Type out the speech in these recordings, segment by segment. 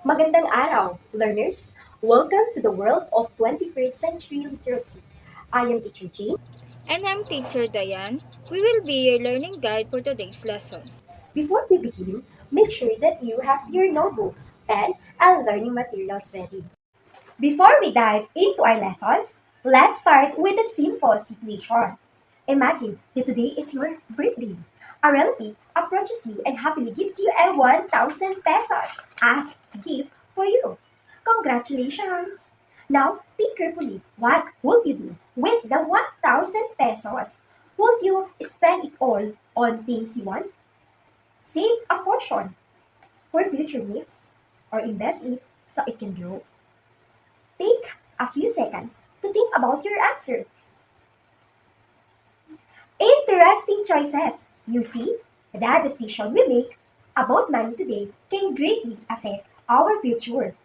Magandang araw, learners! Welcome to the world of 21st century literacy. I am Teacher Jane. And I'm Teacher Diane. We will be your learning guide for today's lesson. Before we begin, make sure that you have your notebook, pen, and learning materials ready. Before we dive into our lessons, let's start with a simple situation. Imagine that today is your birthday. A relative approaches you and happily gives you a 1,000 pesos as a gift for you. Congratulations! Now, think carefully. What would you do with the 1,000 pesos? Would you spend it all on things you want? Save a portion for future needs? Or invest it so it can grow? Take a few seconds to think about your answer. Interesting choices. You see, the decision we make about money today can greatly affect our future.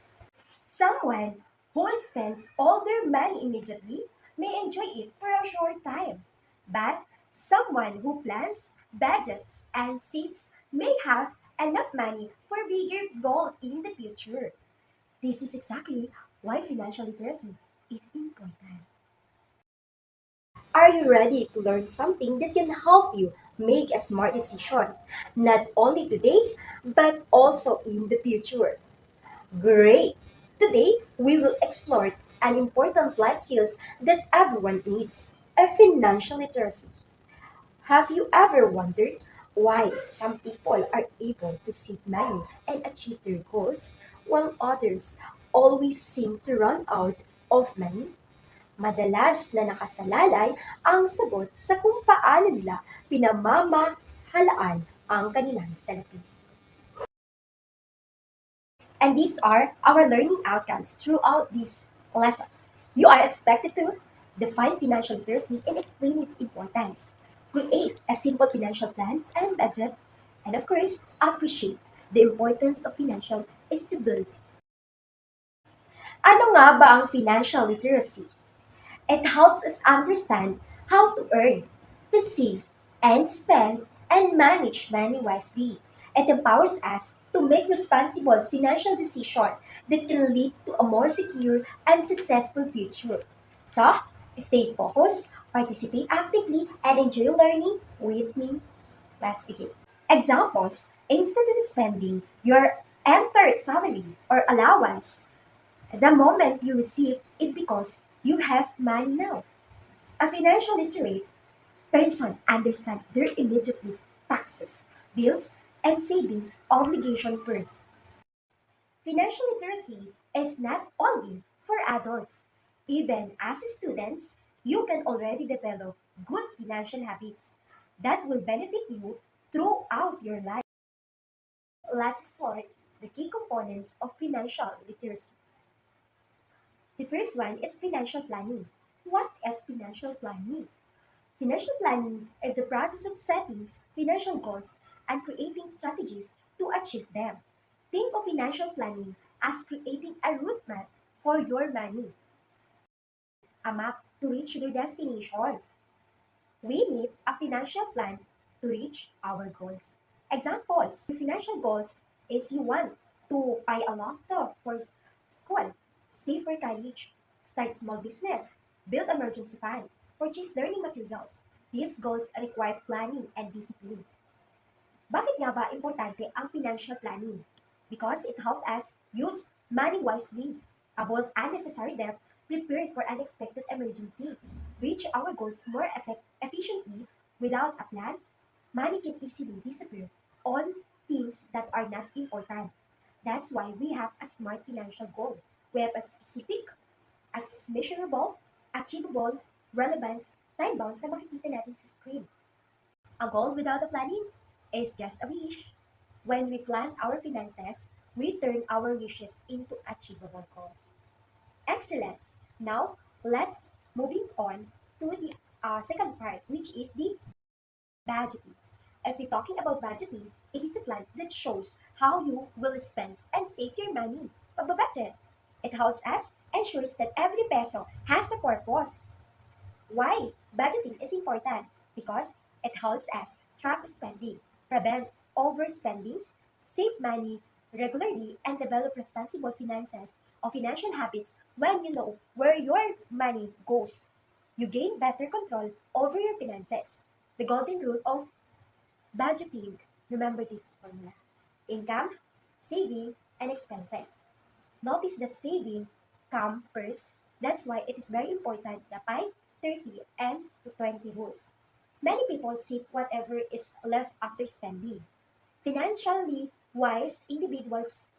Someone who spends all their money immediately may enjoy it for a short time, but someone who plans, budgets, and saves may have enough money for bigger goals in the future. This is exactly why financial literacy is important. Are you ready to learn something that can help you make a smart decision, not only today, but also in the future? Great! Today, we will explore an important life skills that everyone needs, a financial literacy. Have you ever wondered why some people are able to save money and achieve their goals, while others always seem to run out of money? Madalas na nakasalalay ang sagot sa kung paano nila pinamamahalaan ang kanilang salapi. And these are our learning outcomes throughout these lessons. You are expected to define financial literacy and explain its importance, create a simple financial plans and budget, and of course, appreciate the importance of financial stability. Ano nga ba ang financial literacy? It helps us understand how to earn, to save, and spend, and manage money wisely. It empowers us to make responsible financial decisions that can lead to a more secure and successful future. So, stay focused, participate actively, and enjoy learning with me. Let's begin. Examples: instead of spending your entered salary or allowance the moment you receive it because you have money now. A financial literate person understands their immediately taxes, bills, and savings obligation first. Financial literacy is not only for adults. Even as students, you can already develop good financial habits that will benefit you throughout your life. Let's explore the key components of financial literacy. The first one is financial planning. What is financial planning? Financial planning is the process of setting financial goals and creating strategies to achieve them. Think of financial planning as creating a route map for your money, a map to reach your destinations. We need a financial plan to reach our goals. Examples: your financial goals is you want to buy a laptop for school, save for college, start small business, build emergency fund, purchase learning materials. These goals require planning and disciplines. Bakit nga ba importante ang financial planning? Because it helps us use money wisely, avoid unnecessary debt, prepare for unexpected emergency, reach our goals more efficiently. Without a plan, money can easily disappear on things that are not important. That's why we have a smart financial goal. We have a specific, as measurable, achievable, relevance, time-bound na makikita natin sa screen. A goal without a planning is just a wish. When we plan our finances, we turn our wishes into achievable goals. Excellence. Now, let's moving on to the second part, which is the budgeting. If we're talking about budgeting, it is a plan that shows how you will spend and save your money. Pagbabudget. It helps us ensures that every peso has a purpose. Why budgeting is important? Because it helps us track spending, prevent overspendings, save money, regularly and develop responsible finances or financial habits. When you know where your money goes, you gain better control over your finances. The golden rule of budgeting. Remember this formula: income, saving, and expenses. Notice that saving come first. That's why it is very important, the 5, 30, and 20 rules. Many people save whatever is left after spending. Financially wise individuals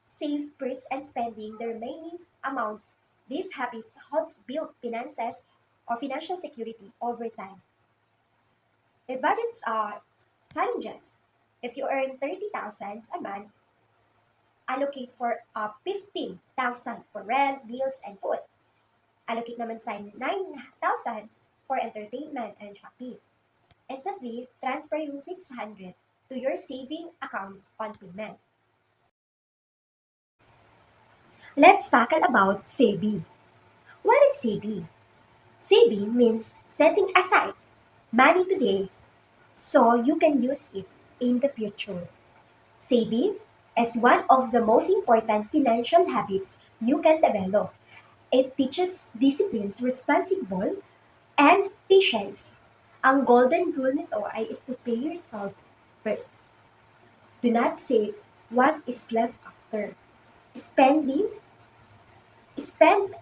save first and spending the remaining amounts. These habits helps build finances or financial security over time. If budgets are challenges, if you earn 30,000 a month, allocate for 15,000 for rent, bills, and food. Allocate naman sa 9,000 for entertainment and shopping. And simply transfer yung 600 to your saving accounts on payment. Let's tackle about saving. What is saving? Saving means setting aside money today so you can use it in the future. Saving is one of the most important financial habits you can develop. It teaches discipline, responsible, and patience. Ang golden rule nito ay is to pay yourself first. Do not save what is left after. Spend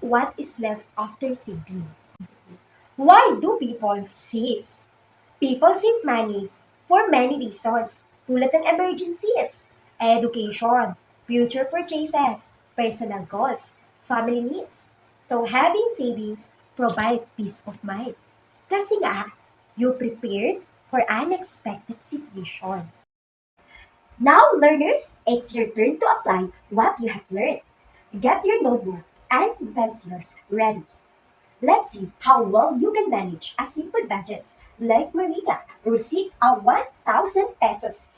what is left after saving. Why do people save? People save money for many reasons, tulad ng emergencies, education, future purchases, personal goals, family needs. So having savings provide peace of mind. Kasi nga, you prepared for unexpected situations. Now, learners, it's your turn to apply what you have learned. Get your notebook and pencils ready. Let's see how well you can manage a simple budget like Maria received a 1,000 pesos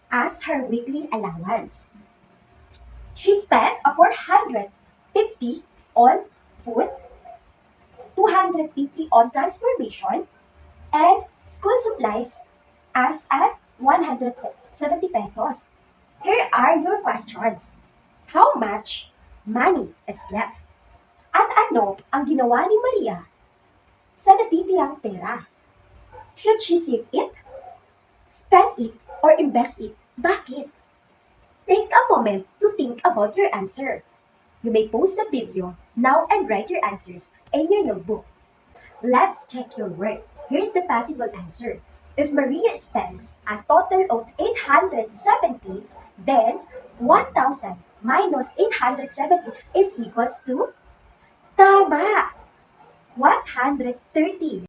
as her weekly allowance. She spent a 450 on food, 250 on transportation, and school supplies as at 170 pesos. Here are your questions. How much money is left? At ano ang ginawa ni Maria sa natitirang pera? Should she save it, spend it, or invest it? Bakit? Take a moment to think about your answer. You may pause the video now and write your answers in your notebook. Let's check your work. Here's the possible answer. If Maria spends a total of 870, then 1,000 minus 870 is equals to tama! 130.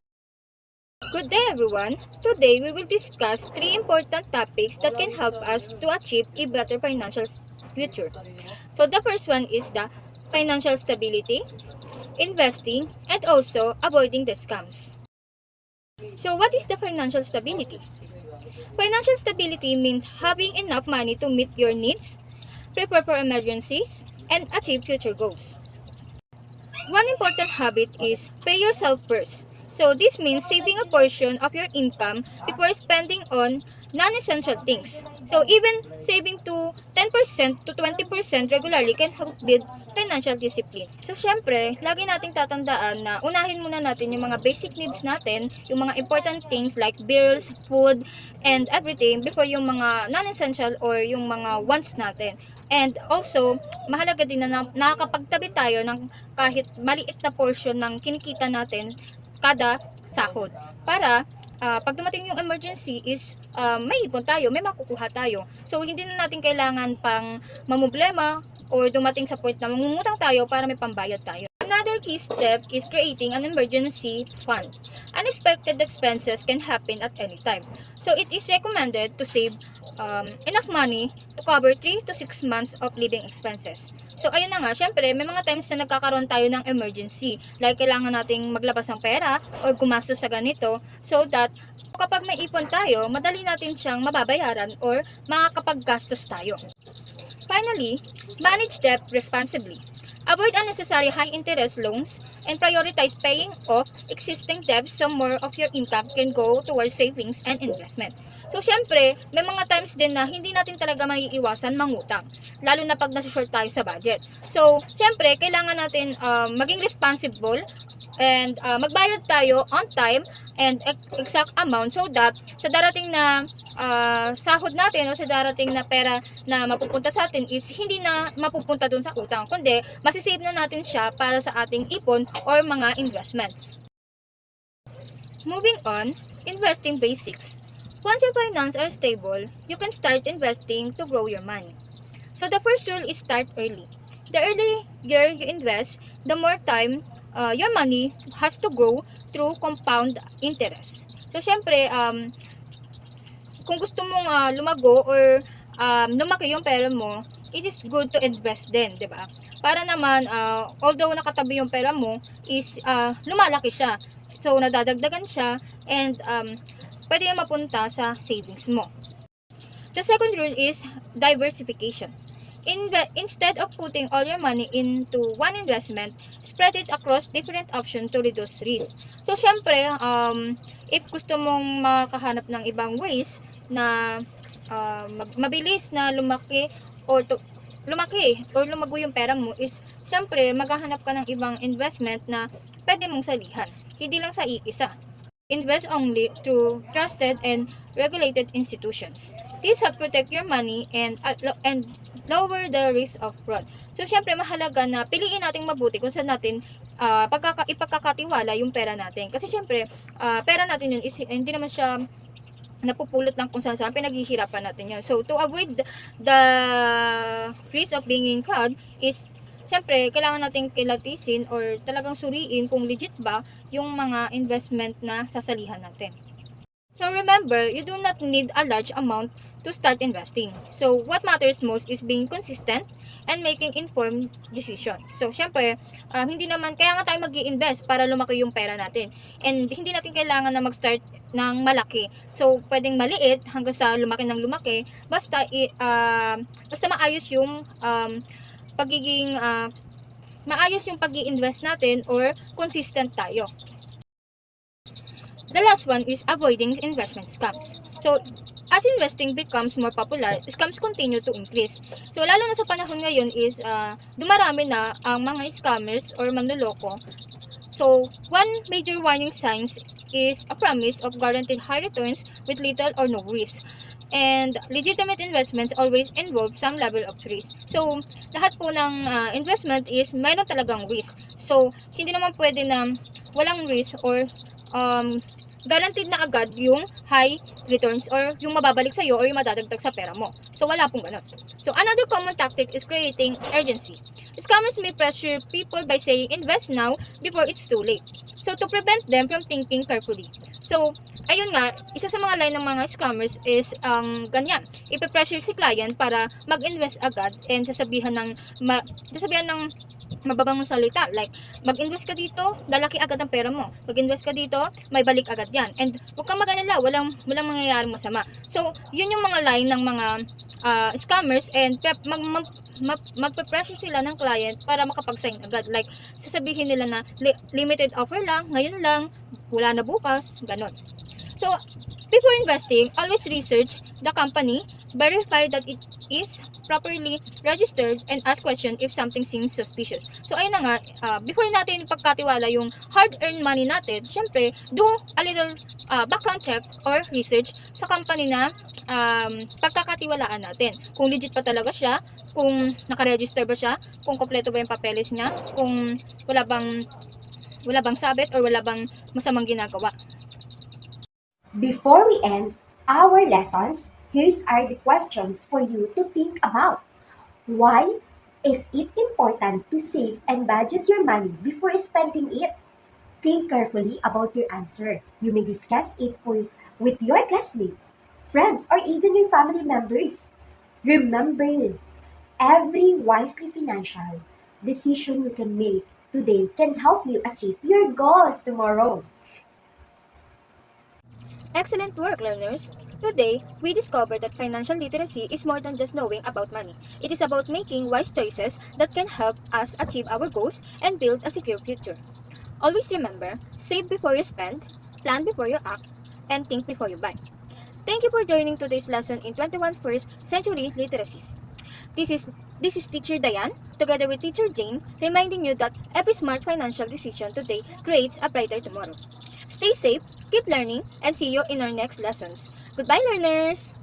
Good day, everyone. Today, we will discuss 3 important topics that can help us to achieve a better financial future. So, the first one is the financial stability, investing, and also avoiding the scams. So, what is the financial stability? Financial stability means having enough money to meet your needs, prepare for emergencies, and achieve future goals. One important habit is pay yourself first. So this means saving a portion of your income before spending on non-essential things. So even saving to 10% to 20% regularly can help build financial discipline. So syempre, lagi nating tatandaan na unahin muna natin yung mga basic needs natin, yung mga important things like bills, food, and everything before yung mga non-essential or yung mga wants natin. And also, mahalaga din na nakakapagtabi tayo ng kahit maliit na portion ng kinikita natin kada sahod para pag dumating yung emergency is may ipon tayo, may makukuha tayo. So hindi na natin kailangan pang mamumblema or dumating sa point na mangungutang tayo para may pambayad tayo. Another key step is creating an emergency fund. Unexpected expenses can happen at any time. So it is recommended to save enough money to cover 3 to 6 months of living expenses. So, ayun na nga, syempre, may mga times na nagkakaroon tayo ng emergency. Like, kailangan nating maglabas ng pera or gumastos sa ganito so that kapag may ipon tayo, madali natin siyang mababayaran or makakapaggastos tayo. Finally, manage debt responsibly. Avoid unnecessary high-interest loans and prioritize paying off existing debts so more of your income can go towards savings and investment. So, syempre, may mga times din na hindi natin talaga maiiwasan mangutang. Lalo na pag nasa-short tayo sa budget. So, syempre, kailangan natin maging responsible and magbayad tayo on time and exact amount so that sa darating na sahod natin o sa darating na pera na mapupunta sa atin is hindi na mapupunta dun sa utang, kundi masisave na natin siya para sa ating ipon or mga investments. Moving on, investing basics. Once your finance are stable, you can start investing to grow your money. So the first rule is start early. The earlier you invest, the more time your money has to grow through compound interest. So, syempre, kung gusto mong lumago or lumaki yung pera mo, it is good to invest din, di ba? Para naman, although nakatabi yung pera mo, is lumalaki siya. So, nadadagdagan siya and pwede yung mapunta sa savings mo. The second rule is diversification. Instead of putting all your money into one investment, spread it across different options to reduce risk. So, syempre, if gusto mong makahanap ng ibang ways na mabilis na lumaki or lumago yung pera mo is, syempre, maghahanap ka ng ibang investment na pwede mong salihan. Hindi lang sa iisa. Invest only through trusted and regulated institutions. These help protect your money and lower the risk of fraud. So, syempre, mahalaga na piliin natin mabuti kung saan natin ipagkakatiwala yung pera natin. Kasi, syempre, pera natin yun is hindi naman siya napupulot lang kung saan pinaghihirapan natin yun. So, to avoid the risk of being fraud is syempre, kailangan nating kilatisin or talagang suriin kung legit ba yung mga investment na sasalihan natin. So remember, you do not need a large amount to start investing. So what matters most is being consistent and making informed decisions. So syempre, hindi naman, kaya nga tayo mag-i-invest para lumaki yung pera natin. And hindi natin kailangan na mag-start ng malaki. So pwedeng maliit hanggang sa lumaki ng lumaki, basta maayos yung maayos yung pag-i-invest natin or consistent tayo. The last one is avoiding investment scams. So, as investing becomes more popular, scams continue to increase. So, lalo na sa panahon ngayon is dumarami na ang mga scammers or manloloko. So, one major warning signs is a promise of guaranteed high returns with little or no risk. And legitimate investments always involve some level of risk. So, lahat po ng investment is mayroon talagang risk. So, hindi naman pwede na walang risk or guaranteed na agad yung high returns or yung mababalik sa'yo or yung madadagdag sa pera mo. So, wala pong ganun. So, another common tactic is creating urgency. Scammers may pressure people by saying invest now before it's too late. So, to prevent them from thinking carefully. So, ayun nga, isa sa mga line ng mga scammers is ganyan. Ipe-pressure si client para mag-invest agad and sasabihan ng mababang salita. Like, mag-invest ka dito, lalaki agad ang pera mo. Mag-invest ka dito, may balik agad yan. And huwag kang mag-alala, walang mangyayaring masama. So, yun yung mga line ng mga scammers and magpe-pressure sila ng client para makapag-sign agad. Like, sasabihin nila na limited offer lang, ngayon lang, wala na bukas, ganon. So, before investing, always research the company, verify that it is properly registered, and ask questions if something seems suspicious. So, ayun na nga, before natin pagkatiwala yung hard-earned money natin, syempre, do a little background check or research sa company na pagkakatiwalaan natin. Kung legit pa talaga siya, kung nakaregister ba siya, kung kompleto ba yung papeles niya, kung wala bang sabit or wala bang masamang ginagawa. Before we end our lessons, here's are the questions for you to think about. Why is it important to save and budget your money before spending it? Think carefully about your answer. You may discuss it with your classmates, friends, or even your family members. Remember, every wisely financial decision you can make today can help you achieve your goals tomorrow. Excellent work, learners! Today, we discovered that financial literacy is more than just knowing about money. It is about making wise choices that can help us achieve our goals and build a secure future. Always remember, save before you spend, plan before you act, and think before you buy. Thank you for joining today's lesson in 21st Century Literacies. This is Teacher Diane, together with Teacher Jane, reminding you that every smart financial decision today creates a brighter tomorrow. Stay safe, keep learning, and see you in our next lessons. Goodbye, learners!